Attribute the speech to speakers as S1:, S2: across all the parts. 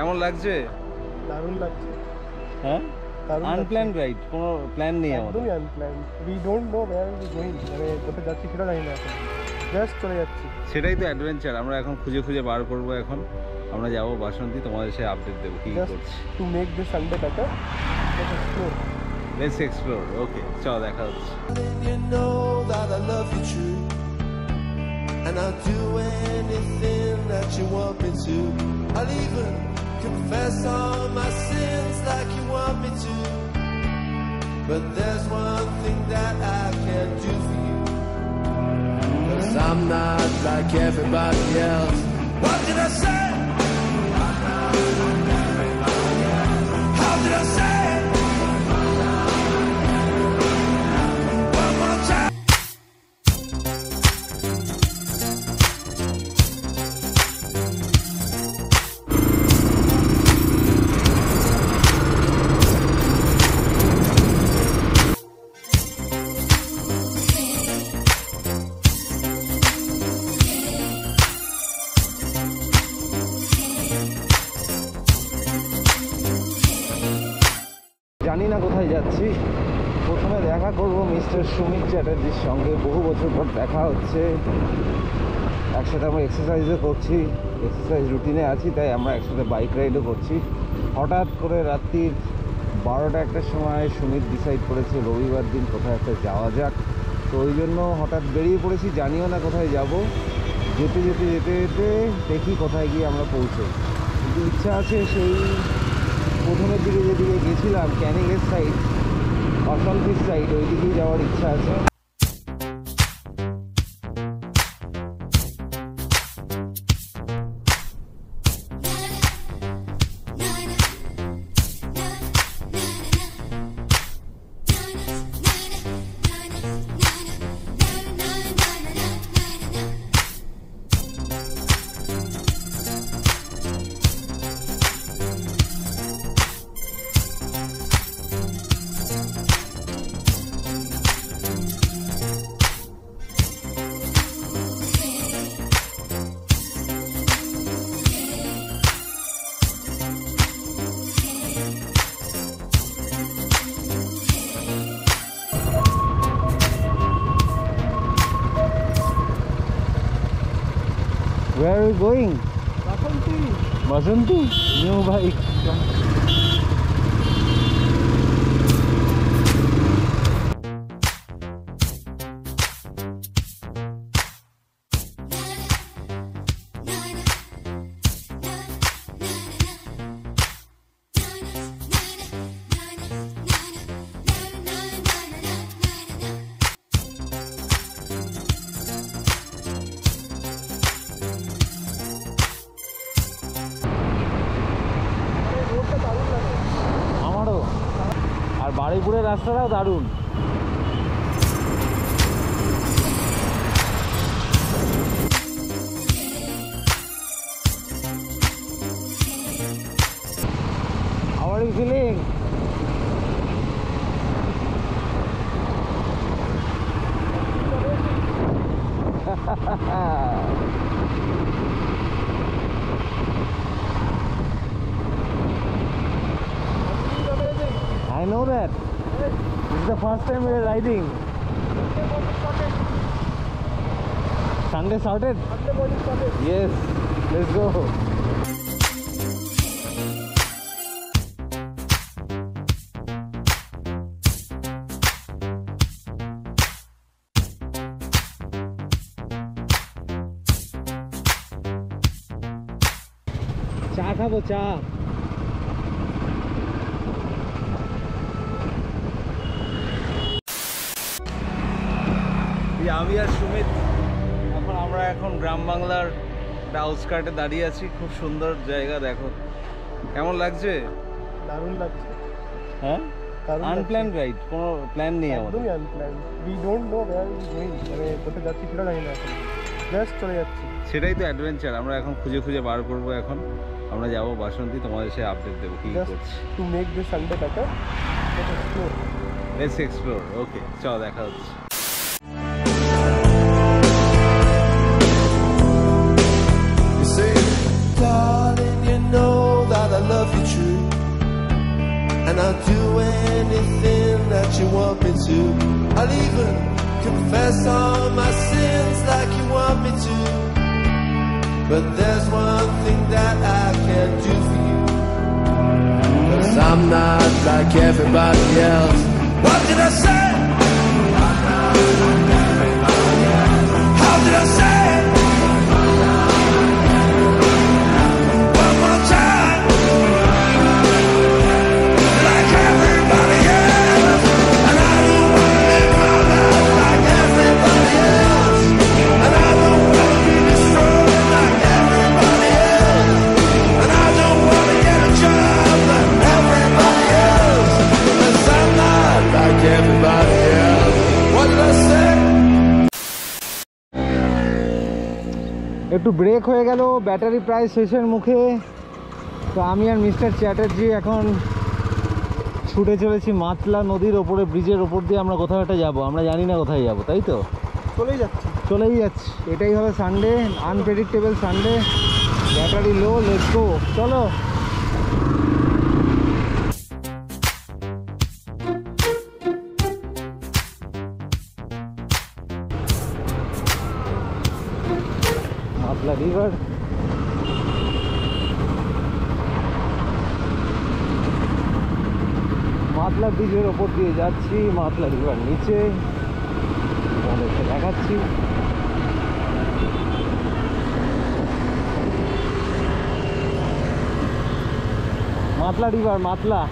S1: কেমন লাগছে?
S2: দারুণ লাগছে।
S1: হ্যাঁ, আনপ্ল্যান্ড রাইড, কোনো প্ল্যান নেই আমাদের।
S2: একদমই unplanned. We don't know wire we going, মানে কোথায় যাচ্ছি সেটা জানি না এখন, জাস্ট চলে যাচ্ছি।
S1: সেটাই তো অ্যাডভেঞ্চার, আমরা এখন খুঁজে খুঁজে বার করবো। এখন আমরা যাবো বাসন্তী, তোমাদের সে আপডেট দেবো কি করছি।
S2: To make this Sunday better,
S1: let's explore. Okay, চল দেখা হচ্ছে।
S3: You know that I love you true, and I'll do anything that you want me to. I'll even confess all my sins like you want me to. But there's one thing that I can't do for you, 'cause I'm not like everybody else. What did I say? How did I say?
S1: জানি না কোথায় যাচ্ছি। প্রথমে দেখা করব mister Sumit চ্যাটার্জির সঙ্গে, বহু বছর পর দেখা হচ্ছে। একসাথে আমরা এক্সারসাইজও করছি, এক্সারসাইজ রুটিনে আছি, তাই আমরা একসাথে বাইক রাইডও করছি। হঠাৎ করে রাত্রির 12টা 1টার সময় সুমিত ডিসাইড করেছে রবিবার দিন কোথায় একটা যাওয়া যাক। তো ওই জন্য হঠাৎ বেরিয়ে পড়েছি, জানিও না কোথায় যাব। যেতে যেতে যেতে যেতে দেখি কোথায় গিয়ে আমরা পৌঁছই। কিন্তু ইচ্ছা আছে সেই প্রথমের দিকে যেদিকে গেছিলাম ক্যানিংয়ের সাইড, বাসন্তীর সাইড, ওই দিকেই যাওয়ার ইচ্ছা আছে। Where are we going?
S2: Basanti.
S1: Basanti? New bike. আমারও, আর বারুইপুরের রাস্তাটাও দারুণ। How are you feeling? I know that. This is the first time we are riding. Sunday sorted? Yes, let's go. চা খাবো, চা। আমি আর সুমিত এখন গ্রাম বাংলার আউটস্কার্টে দাঁড়িয়ে আছি। খুব সুন্দর জায়গা, দেখো কেমন লাগছে।
S2: দারুণ লাগছে।
S1: হ্যাঁ, আনপ্ল্যান্ড রাইড, কোনো প্ল্যান নেই আমাদের।
S2: একদমই unplanned. We don't know wire we going, মানে কোথায় যাচ্ছি সেটা জানি না এখন, জাস্ট চলে যাচ্ছি।
S1: সেটাই তো অ্যাডভেঞ্চার, আমরা এখন খুঁজে খুঁজে বার করবো। এখন আমরা যাবো বাসন্তী, তোমাদের সে আপডেট দেবো কি করছি।
S2: To make this Sunday better,
S1: let's explore. Okay, চল দেখা হচ্ছে।
S3: Darling, you know that I I'll do anything that you want me to. I'll even confess all my sins like you want me to. But there's one thing that I can't do for you, 'cause I'm not like everybody else. What did I say? How did I say it? One more time. Like everybody else. And I don't wanna live my life like everybody else. And I don't wanna be destroyed like everybody else. And I don't wanna get a job like everybody else. 'Cause I'm not like everybody else. What did I say?
S1: একটু break হয়ে গেল, battery প্রায় শেষের মুখে। তো আমি আর mister Chatterjee এখন ছুটে চলেছি মাতলা নদীর ওপরে, ব্রিজের ওপর দিয়ে আমরা কোথাও একটা যাবো। আমরা জানি না কোথায় যাবো, তাই তো চলেই যাচ্ছি। এটাই হবে Sunday, unpredictable Sunday. Battery low, let's go, চলো। মাতলা রিভার, মাতলা ব্রিজের ওপর দিয়ে যাচ্ছি, মাতলা রিভার নিচে তোমাদেরকে দেখাচ্ছি। Matla river, Matla.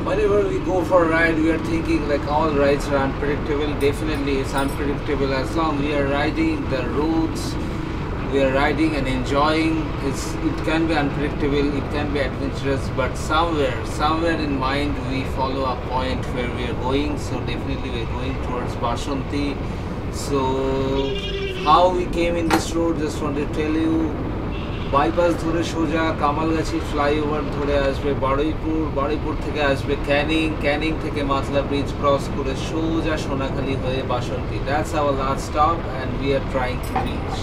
S4: Whenever we go for a ride, we are thinking like all rides are unpredictable. Definitely it's unpredictable. As long we are riding the roads, we are riding and enjoying. It can be unpredictable, it can be adventurous, but somewhere in mind we follow a point where we are going. So definitely we are going towards Bashanti. So how we came in this road, just want to tell you. Bypass ধরে সোজা Kamalgachhi flyover ধরে আসবে বারুইপুর, বারুইপুর থেকে আসবে ক্যানিং, ক্যানিং থেকে Matla bridge cross করে সোজা সোনাখালি হয়ে Basanti. That's our last stop and we are trying to reach.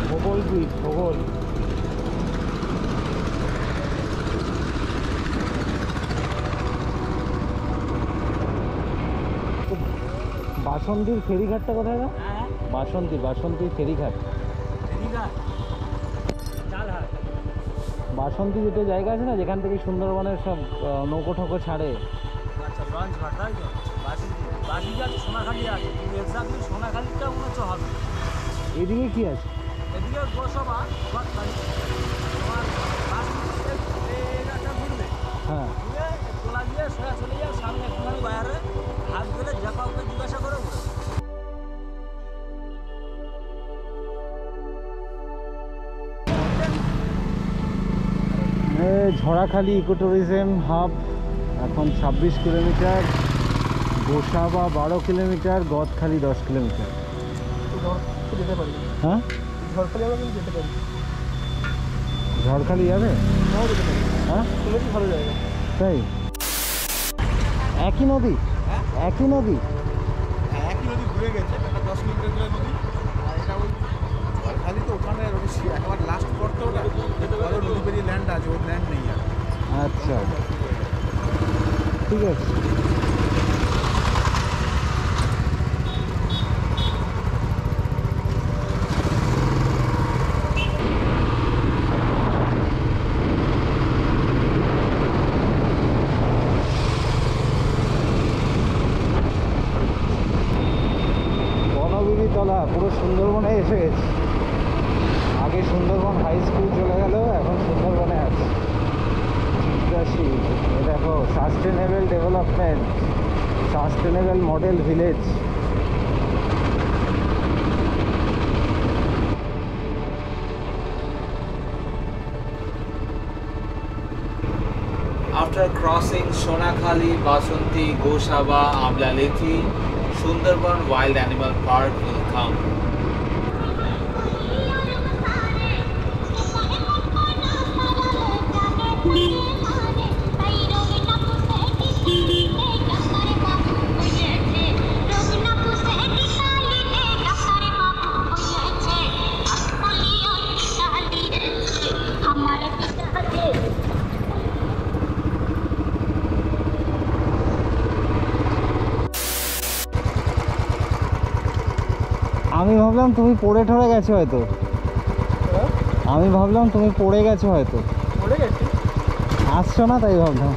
S1: Bhugol bridge, Bhugol. বাসন্তীর ফেরিঘাটটা কোথায় গো? বাসন্তীর ফেরিঘাট। বাসন্তী যেটা জায়গা আছে না, যেখান থেকে সুন্দরবনের সব নৌকো ঠৌকো ছাড়ে।
S2: আচ্ছা, লঞ্চ ঘাট, তাই তো? বাসি আছে, সোনাখালি আছে, কিন্তু এক্সাক্টলি সোনাখালিটা মনে হচ্ছে হবে।
S1: এদিকে কি আছে?
S2: এদিকে গোসবা, গদখালি, তোমার বাসিটা ঘুরবে।
S1: হ্যাঁ,
S2: ঘুরে তোলা দিয়ে সোজা চলে যাও, সামনে একটুখানি বাইরে হাত ধরে যা কাউকে জিজ্ঞাসা করো।
S1: ঝড়াখালি ইকো ট্যুরিজম হাব এখন 26 kilometre, Gosaba 12 kilometre, Gadkhali 10 kilometre.
S2: যেতে পারি,
S1: হ্যাঁ
S2: ঝড়খালি আমরা কিন্তু যেতে পারি।
S1: ঝড়খালি যাবে?
S2: নাও যেতে পারি।
S1: হ্যাঁ,
S2: শুনেছি ভালো জায়গা।
S1: তাই? একই নদী? একই নদী?
S2: একই নদী ঘুরে গেছে, একটা 10 কিলোমিটার দূরে নদী। আর এটা ওই ঝড়খালি তো ওখানে একেবারে লাস্ট পড়তে ওটা বড় নদী পেরিয়ে ল্যান্ড আছে, ওর ল্যান্ড নেই আর।
S1: আচ্ছা, ঠিক আছে। সুন্দরবনে এসে গেছি। আগে সুন্দরবন হাই স্কুল চলে গেল, এখন সুন্দরবনে আছে। চিত্রাশি, এ দেখো sustainable development, sustainable model village.
S4: After crossing Sonakhali, Basanti, Goshaba, Amlalethi, Sundarban Wild Animal Park will come.
S1: আমি ভাবলাম তুমি পড়ে ঠরে গেছো হয়তো, আমি ভাবলাম তুমি পড়ে গেছো হয়তো,
S2: পড়ে গেছি।
S1: আসছো না তাই ভাবলাম।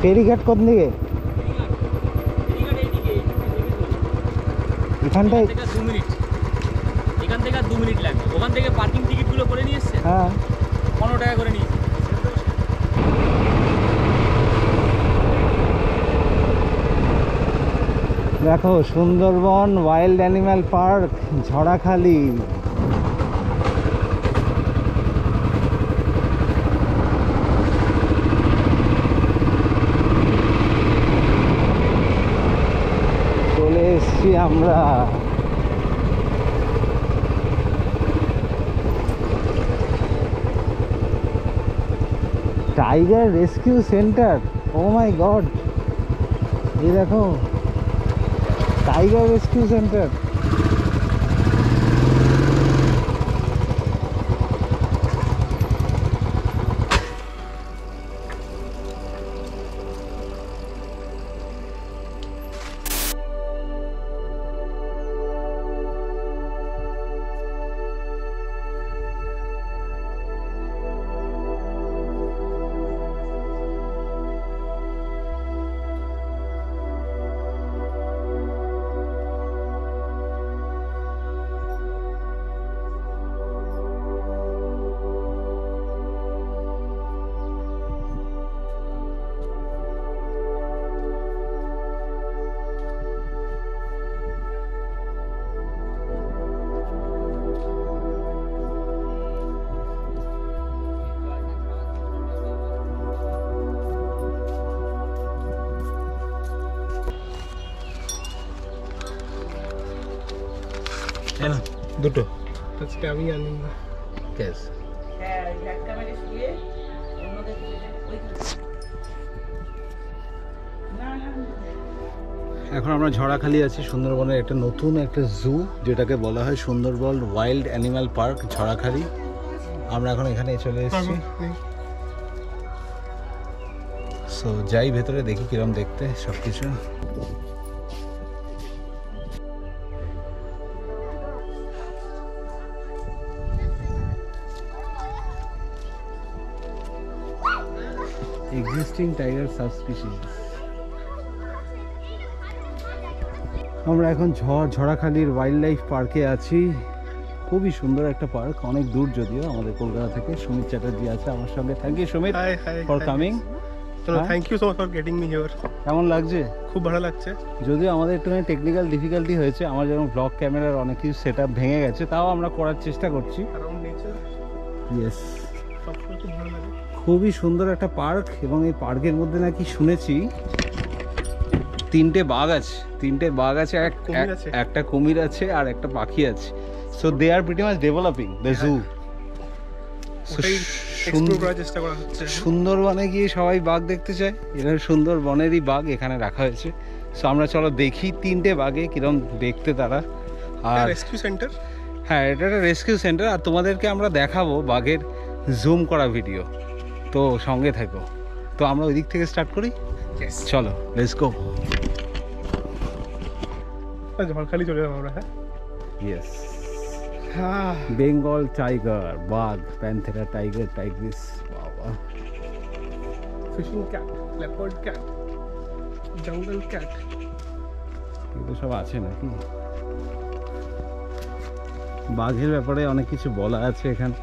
S1: ফেরিঘাট কোন দিকে? এখানটায়
S5: 2 মিনিট, এখান থেকে 2 মিনিট লাগবে। ওখান থেকে পার্কিং টিকিটগুলো করে নিয়ে এসছে,
S1: হ্যাঁ
S5: 15 টাকা করে নিয়েছে।
S1: দেখো সুন্দরবন ওয়াইল্ড অ্যানিম্যাল পার্ক ঝড়াখালি। চলে এসছি আমরা। টাইগার রেস্কিউ সেন্টার, ও মাই গড, এই দেখো টাইগার রেস্কিউ সেন্টার।
S2: দুটো আজকে আমি আনি না।
S1: কেস এখন আমরা ঝড়াখালি আছি, সুন্দরবনের একটা নতুন একটা জু যেটাকে বলা হয় সুন্দরবন ওয়াইল্ড অ্যানিম্যাল পার্ক ঝড়াখালি। আমরা এখন এখানে চলে এসেছি। সো যাই ভেতরে দেখি কিরম দেখতে সব কিছু। Existing tiger subspecies. আমরা এখন ঝড়াখালির ওয়াইল্ড লাইফ পার্কে আছি। খুবই সুন্দর একটা পার্ক, অনেক দূর যদিও আমাদের কলকাতা থেকে। সুমিত চ্যাটার্জি আছে আমার সঙ্গে। Thank you Sumit for coming.
S2: Thank you so much for getting me here.
S1: কেমন লাগছে?
S2: খুব ভালো লাগছে।
S1: যদিও আমাদের একটুখানি টেকনিক্যাল ডিফিকাল্টি হয়েছে, আমার যেমন ব্লগ ক্যামেরার অনেক কিছু সেট আপ ভেঙে গেছে, তাও আমরা করার চেষ্টা করছি।
S2: অ্যারাউন্ড নেচার
S1: ইয়েস,
S2: সবসময় খুব ভালো লাগে।
S1: খুবই সুন্দর একটা পার্ক। এবং এই পার্কের মধ্যে নাকি শুনেছি 3টে বাঘ আছে, 3টে বাঘ আছে, একটা কুমির আছে আর একটা পাখি আছে। So they are pretty much developing the zoo.
S2: চেষ্টা করা হচ্ছে।
S1: সুন্দরবনে গিয়ে সবাই বাঘ দেখতে চায়, এখানে সুন্দরবনেরই বাঘ এখানে রাখা হয়েছে। সো আমরা চলো দেখি 3টে বাঘে কিরম দেখতে তারা। আর
S2: রেস্কিউ সেন্টার,
S1: হ্যাঁ এটা একটা রেস্কিউ সেন্টার। আর তোমাদেরকে আমরা দেখাবো বাঘের জুম করা ভিডিও, তো সঙ্গে থাকো। তো আমরা ওই দিক থেকে স্টার্ট করি, চলো লেটস গো।
S2: ঝড়খালি চলে যাবো আমরা। হ্যাঁ
S1: ইয়েস, বেঙ্গল টাইগার, বাঘ, প্যান্থেরা, টাইগার, টাইগ্রিস। বাবা
S6: ফিশিং ক্যাট, লেপার্ড ক্যাট, জঙ্গল ক্যাট।
S1: এগুলো সব আছে নাকি? বাঘের ব্যাপারে অনেক কিছু বলা আছে এখানে।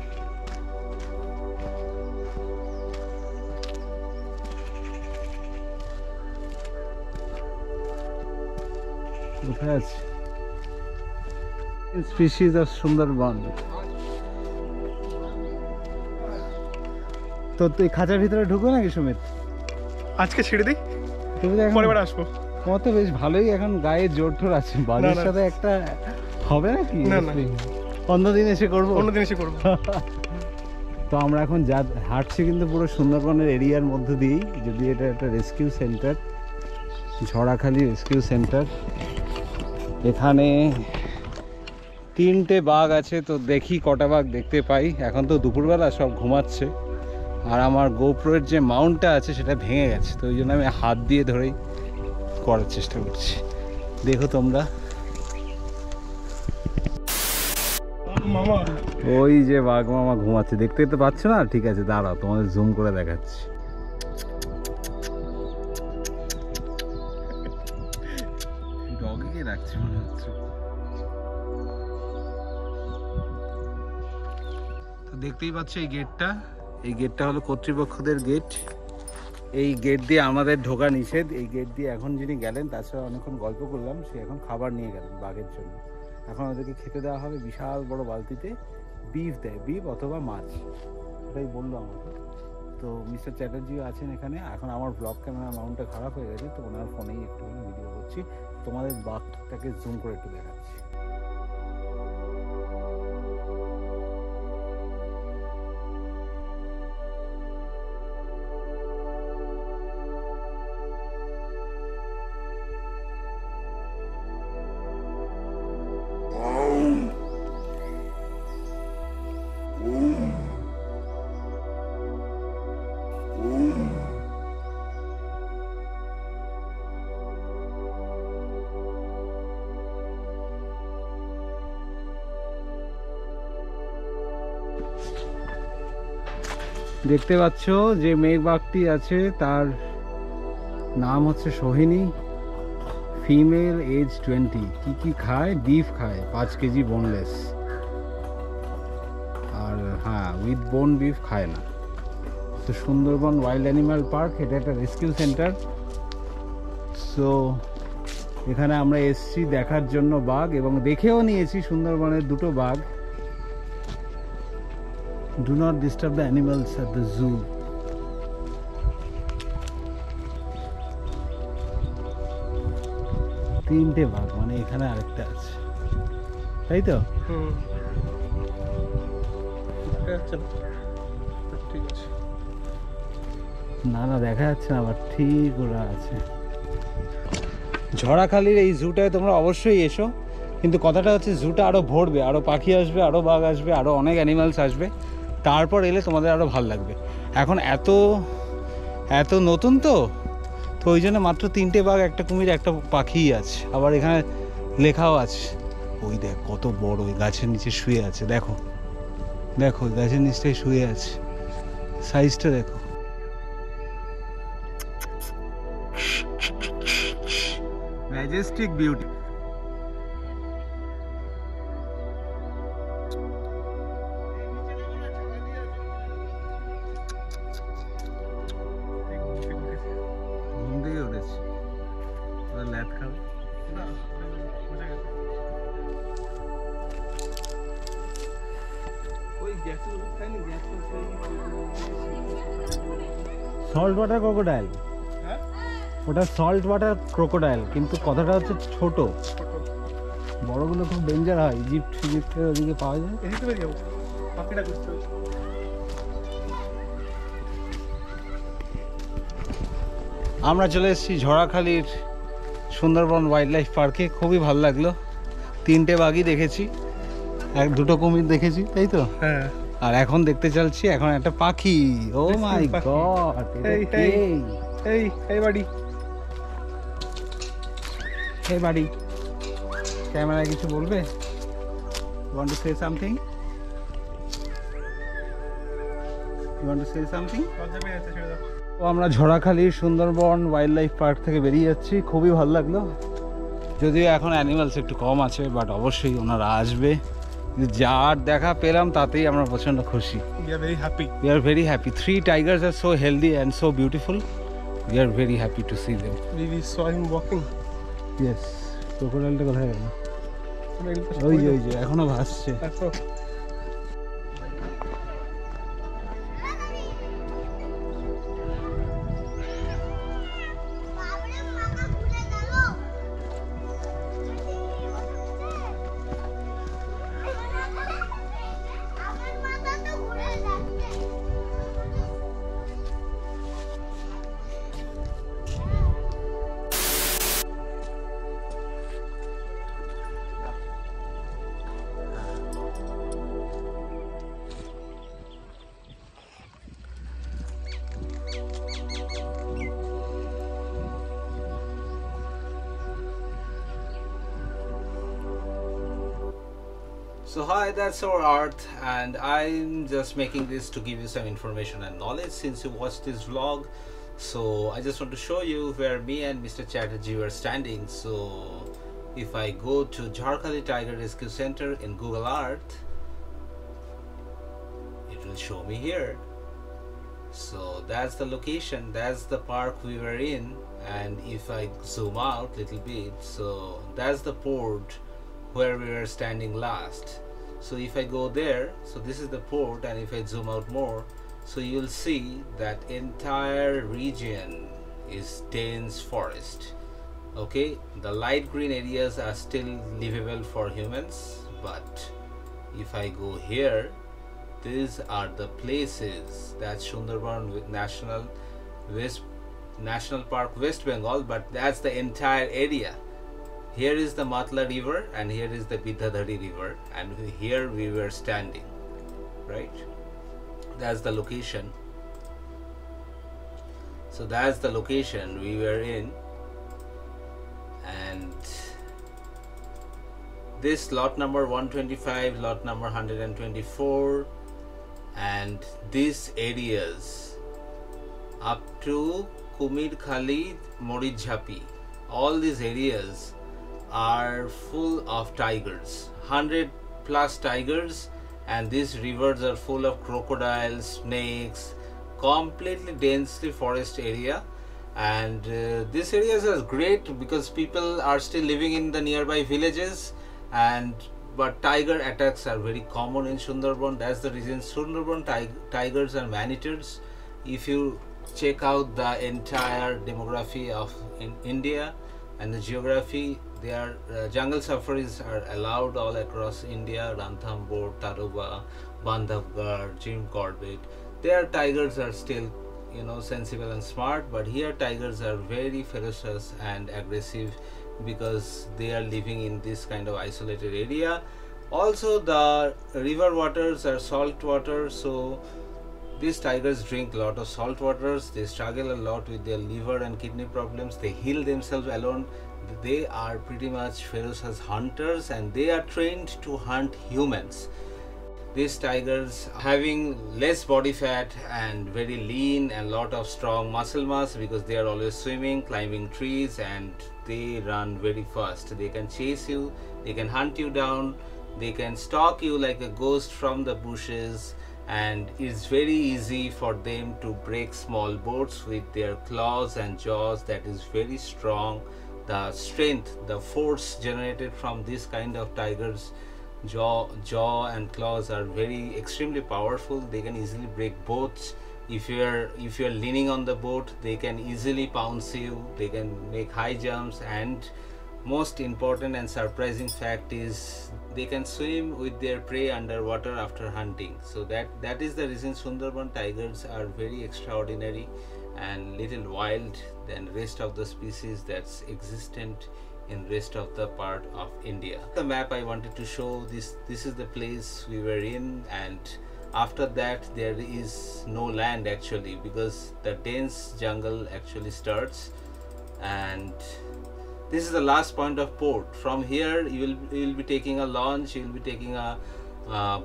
S1: কোথায় আছে স্পিসিস অফ সুন্দরবন? তো তুই খাঁচার ভিতরে ঢুকবো নাকি সুমিত?
S6: আজকে ছেড়ে দিই,
S1: তুমি তো এখন
S6: পরের বার আসবো।
S1: তোমার তো বেশ ভালোই এখন গায়ে জোর ঠোর আছে। বাঘের
S6: না।
S1: সাথে একটা হবে নাকি?
S6: না, না।
S1: অন্যদিন এসে করবো।
S6: অন্যদিন এসে করবো।
S1: তো আমরা এখন যা হাঁটছি কিন্তু পুরো সুন্দরবনের এরিয়ার মধ্যে দিয়েই, যদি এটা একটা রেস্কিউ সেন্টার, ঝড়াখালি রেস্কিউ সেন্টার। এখানে 3টে বাঘ আছে, তো দেখি কটা বাঘ দেখতে পাই। এখন তো দুপুরবেলা, সব ঘুমাচ্ছে। আর আমার গোপ্রোর যে মাউন্টটা আছে সেটা ভেঙে গেছে, তো ওই জন্য আমি হাত দিয়ে ধরেই করার চেষ্টা করছি। দেখো তোমরা,
S6: মামা
S1: ওই যে বাঘ মামা ঘুমাচ্ছে, দেখতে তো পাচ্ছ না? ঠিক আছে, দাঁড়াও, তোমাদের জুম করে দেখাচ্ছি। ডগিকে রাখছে মনে হচ্ছে। তো দেখতেই পাচ্ছ এই গেটটা, এই গেটটা হলো কর্তৃপক্ষদের গেট। এই গেট দিয়ে আমাদের ঢোকা নিষেধ। এই গেট দিয়ে এখন যিনি গেলেন, তার সাথে অনেকক্ষণ গল্প করলাম, সে এখন খাবার নিয়ে গেলেন বাঘের জন্য। এখন ওদেরকে খেতে দেওয়া হবে বিশাল বড় বালতিতে। বিফ দেয়, বিফ অথবা মাছ, এটাই বললো আমাকে। তো মিস্টার চ্যাটার্জিও আছেন এখানে। এখন আমার ব্লগ ক্যামেরা মাউন্টটা খারাপ হয়ে গেছে, তো ওনার ফোনেই একটুখানি ভিডিও করছি। তোমাদের বাঘটাকে জুম করে একটু দেখাচ্ছি। দেখতে পাচ্ছ যে মেঘ বাঘটি আছে, তার নাম হচ্ছে সোহিনী, ফিমেল, এজ 20। কি কি খায়? বিফ খায় 5 কেজি বোনলেস, আর হ্যাঁ উইথ বোন বিফ খায় না। তো সুন্দরবন ওয়াইল্ড অ্যানিমাল পার্ক, এটা একটা রেস্কিউ সেন্টার। সো এখানে আমরা এসছি দেখার জন্য বাঘ, এবং দেখেও নিয়েছি সুন্দরবনের 2টো বাঘ। Do not disturb the animals at the zoo. তিনটে বাঘ, মানে এখানে আরেকটা আছে, তাই তো?
S6: ঠিক আছে,
S1: না না দেখা যাচ্ছে না, আবার ঠিক ওরা আছে। ঝড়াখালির এই জুটায় তোমরা অবশ্যই এসো, কিন্তু কথাটা হচ্ছে জুটা আরও ভরবে, আরও পাখি আসবে, আরও বাঘ আসবে, আরও অনেক অ্যানিমালস আসবে। তারপর এলে তোমাদের আরও ভালো লাগবে। এখন এত নতুন তো ওই জন্য মাত্র 3টে বাঘ, একটা কুমির, একটা পাখিই আছে। আবার এখানে লেখাও আছে, ওই দেখ কত বড়, ওই গাছের নিচে শুয়ে আছে। দেখো দেখো, ওই গাছের নিচটাই শুয়ে আছে, সাইজটা দেখো। Majestic beauty. ঘুম থেকে উঠেছি, ল্যাদ খাবে। সল্ট ওয়াটার ক্রোকোডাইল, ওটা সল্ট ওয়াটার ক্রোকোডাইল, কিন্তু কথাটা হচ্ছে ছোট, বড়গুলো খুব ডেঞ্জার হয়। ইজিপ্টের ওদিকে পাওয়া যায়। আমরা চলে এসেছি ঝড়াখালির সুন্দরবন ওয়াইল্ড লাইফ পার্কে। খুবই ভালো লাগলো, 3টে বাঘই দেখেছি, 2টো কুমির দেখেছি, তাই তো?
S6: হ্যাঁ।
S1: আর এখন দেখতে চলছি এখন একটা পাখি। ও মাই গড,
S6: এই বাড়ি,
S1: এই বাড়ি। ক্যামেরায় কিছু বলবে? Want to say something? You want to say something?
S6: লজ্জা পেয়ে যাচ্ছে, ছেড়ে দাও।
S1: তো আমরা ঝড়াখালী সুন্দরবন ওয়াইল্ড লাইফ পার্ক থেকে বেরিয়ে যাচ্ছি, খুবই ভালো লাগলো। যদিও এখন অ্যানিমালস একটু কম আছে, বাট অবশ্যই ওনারা আসবে। যার দেখা পেলাম তাতেই আমরা প্রচণ্ড খুশি।
S6: We are very happy.
S1: We are very happy. 3 tigers are so healthy and so beautiful. We are very happy to see them.
S6: We saw him walking.
S1: Yes. ক্রোকোডাইলটা কোথায় গেল? ওই যে এখনো ভাসছে।
S6: That's all.
S4: So hi, that's our Earth, and I'm just making this to give you some information and knowledge since you watched this vlog. So I just want to show you where me and Mr. Chatterjee were standing. So if I go to Jharkhali Tiger Rescue Center in Google Earth, it will show me here. So that's the location, that's the park we were in. And if I zoom out a little bit, so that's the port where we were standing last. So if I go there, so this is the port, and if I zoom out more, so you'll see that entire region is dense forest. Okay, the light green areas are still livable for humans, but if I go here, these are the places. That's Sundarban National Park, West Bengal, but that's the entire area. Here is the Matla River and here is the Bidadhari River, and here we were standing, right? That's the location. So that's the location we were in, and this lot number 125, lot number 124, and these areas up to Kumir Khali, Morijhapi, all these areas are full of tigers, 100+ tigers, and these rivers are full of crocodiles, snakes, completely densely forest area. And this area is great because people are still living in the nearby villages, but tiger attacks are very common in Sundarban. That's the reason Sundarban tigers are man-eaters. If you check out the entire demography of India and the geography, their jungle safaris are allowed all across India: Ranthambore, Tadoba, Bandhavgarh, Jim Corbett. Their tigers are still, sensible and smart, but here tigers are very ferocious and aggressive because they are living in this kind of isolated area. Also, the river waters are salt water, so these tigers drink a lot of salt waters. They struggle a lot with their liver and kidney problems. They heal themselves alone. They are pretty much ferocious hunters, and they are trained to hunt humans. These tigers having less body fat and very lean and lot of strong muscle mass because they are always swimming, climbing trees, and they run very fast. They can chase you, they can hunt you down, they can stalk you like a ghost from the bushes, and it's very easy for them to break small boats with their claws and jaws that is very strong. The strength, the force generated from this kind of tigers jaw and claws are very extremely powerful. They can easily break boats. If you're leaning on the boat, they can easily pounce you. They can make high jumps, and most important and surprising fact is they can swim with their prey underwater after hunting. So that is the reason Sundarban tigers are very extraordinary and little wild than rest of the species that's existent in rest of the part of India. The map I wanted to show, this is the place we were in, and after that there is no land actually because the dense jungle actually starts, and this is the last point of port. From here you will be taking a launch, you will be taking a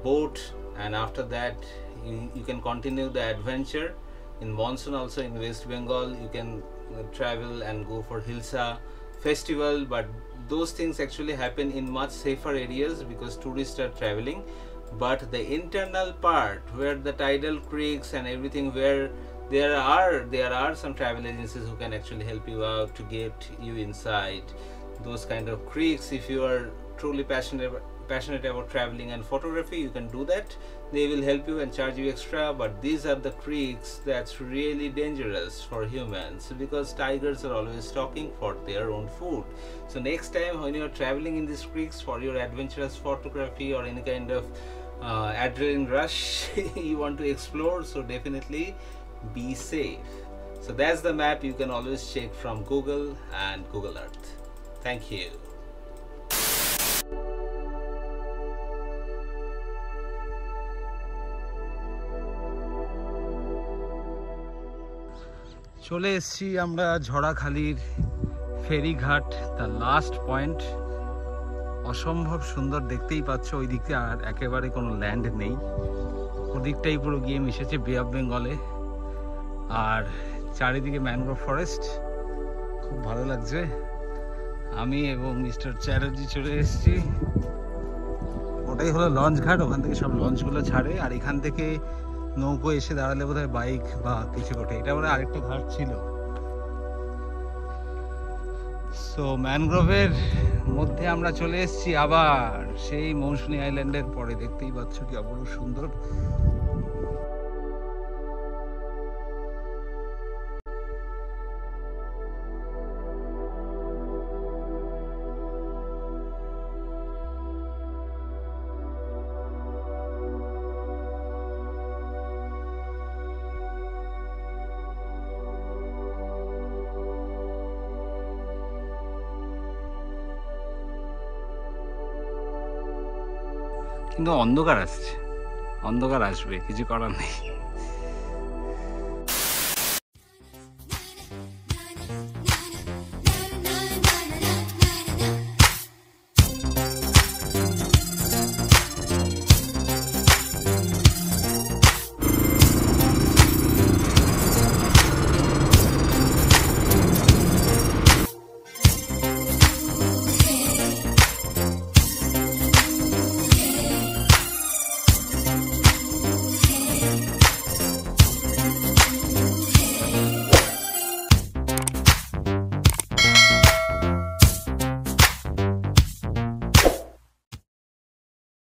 S4: boat, and after that you can continue the adventure. In monsoon also in West Bengal you can travel and go for Hilsa festival, but those things actually happen in much safer areas because tourists are traveling. But the internal part where the tidal creeks and everything, where there are some travel agencies who can actually help you out to get you inside those kind of creeks. If you are truly passionate about traveling and photography, you can do that. They will help you and charge you extra, but these are the creeks that's really dangerous for humans because tigers are always stalking for their own food. So next time when you are traveling in these creeks for your adventurous photography or any kind of adrenaline rush you want to explore, so definitely be safe. So that's the map you can always check from Google and Google Earth. Thank you. চলে এসেছি আমরা ঝড়াখালির ফেরিঘাট, the last point. অসম্ভব সুন্দর, দেখতেই পাচ্ছ ওই দিকে আর একেবারে কোনো ল্যান্ড নেই, ওদিকটাই পুরো গিয়ে মিশেছে বে অফ বেঙ্গলে। আর চারিদিকে ম্যানগ্রোভ ফরেস্ট, খুব ভালো লাগছে। আমি এবং মিস্টার চ্যাটার্জি চলে এসেছি। ওটাই হলো লঞ্চ ঘাট, ওখান থেকে সব লঞ্চগুলো ছাড়ে আর এখান থেকে নৌকো এসে দাঁড়ালে বোধহয় বাইক বা কিছু ওঠে। এটা মানে আরেকটা ঘাট ছিল। সো ম্যানগ্রোভের মধ্যে আমরা চলে এসেছি আবার সেই মৌসুমী আইল্যান্ডের পরে। দেখতেই পাচ্ছ কি অপরূপ সুন্দর। কিন্তু অন্ধকার আসছে, অন্ধকার আসবে, কিছু করার নেই।